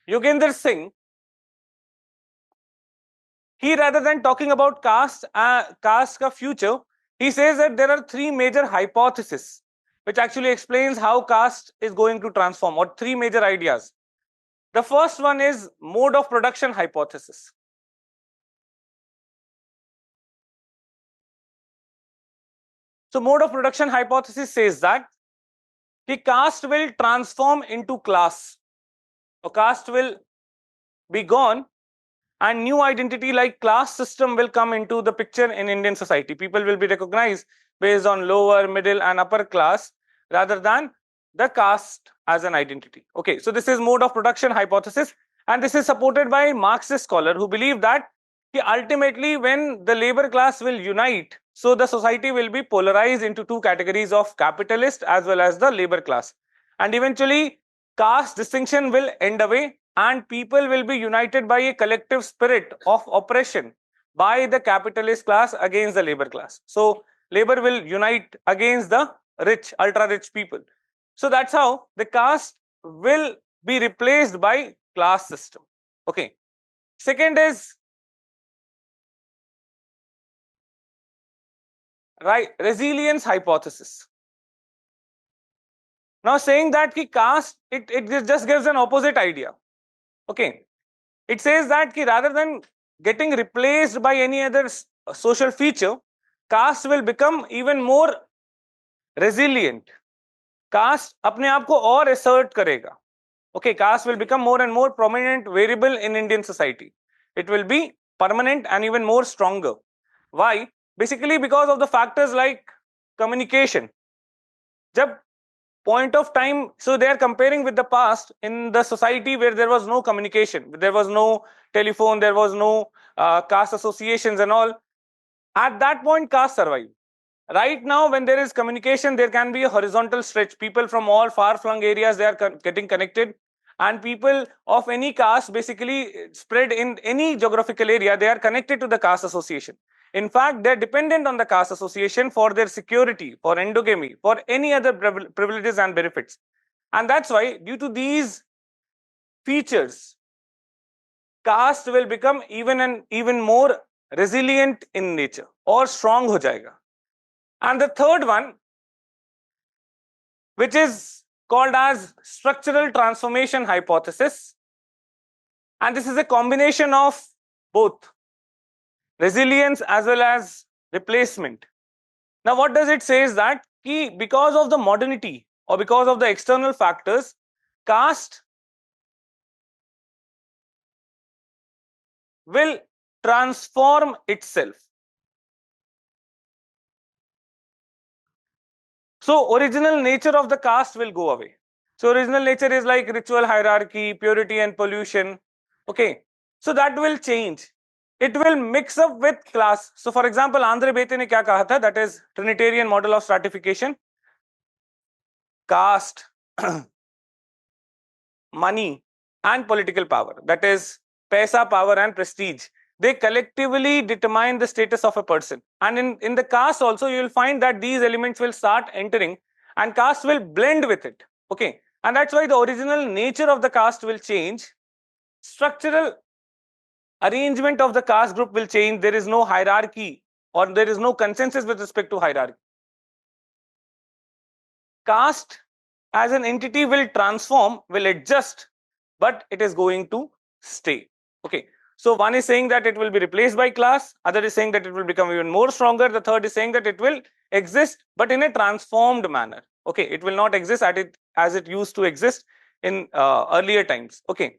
Yogendra Singh, he, rather than talking about caste ka future, he says that there are three major hypotheses which actually explains how caste is going to transform, or three major ideas. The first one is mode of production hypothesis. So mode of production hypothesis says that the caste will transform into class, or caste will be gone, and new identity like class system will come into the picture in Indian society. People will be recognized based on lower, middle and upper class rather than the caste as an identity. Okay, so this is mode of production hypothesis, and this is supported by Marxist scholar who believe that ultimately when the labor class will unite, so the society will be polarized into two categories of capitalist as well as the labor class, and eventually caste distinction will end away and people will be united by a collective spirit of oppression by the capitalist class against the labor class. So labor will unite against the rich, ultra rich people. So that's how the caste will be replaced by class system. Okay. Second is resilience hypothesis. Now saying that ki caste, it just gives an opposite idea. Okay. It says that ki rather than getting replaced by any other social feature, caste will become even more resilient. Caste अपने आप को और assert करेगा. Okay, caste will become more and more prominent variable in Indian society. It will be permanent and even more stronger. Why? Basically because of the factors like communication. जब point of time, so they are comparing with the past in the society where there was no communication, there was no telephone, there was no caste associations and all. At that point, caste survived. Right now, when there is communication, there can be a horizontal stretch. People from all far-flung areas, they are getting connected, and people of any caste basically spread in any geographical area, they are connected to the caste association. In fact, they are dependent on the caste association for their security, for endogamy, for any other privileges and benefits. And that's why, due to these features, caste will become even more resilient in nature, or strong ho jayega. And the third one, which is called as structural transformation hypothesis, and this is a combination of both resilience as well as replacement. Now what does it say is that because of the modernity or because of the external factors, caste will transform itself. So original nature of the caste will go away. So original nature is like ritual hierarchy, purity and pollution. Okay, so that will change. It will mix up with class. So for example, Andre Bete ne kya kaha tha? That is Trinitarian model of stratification. Caste, money and political power. That is paisa, power and prestige. They collectively determine the status of a person. And in the caste also, you will find that these elements will start entering and caste will blend with it. Okay. And that's why the original nature of the caste will change. Structural arrangement of the caste group will change. There is no hierarchy or there is no consensus with respect to hierarchy. Caste as an entity will transform, will adjust, but it is going to stay. Okay. So one is saying that it will be replaced by class, other is saying that it will become even more stronger, the third is saying that it will exist but in a transformed manner. Okay, it will not exist as it used to exist in earlier times. Okay,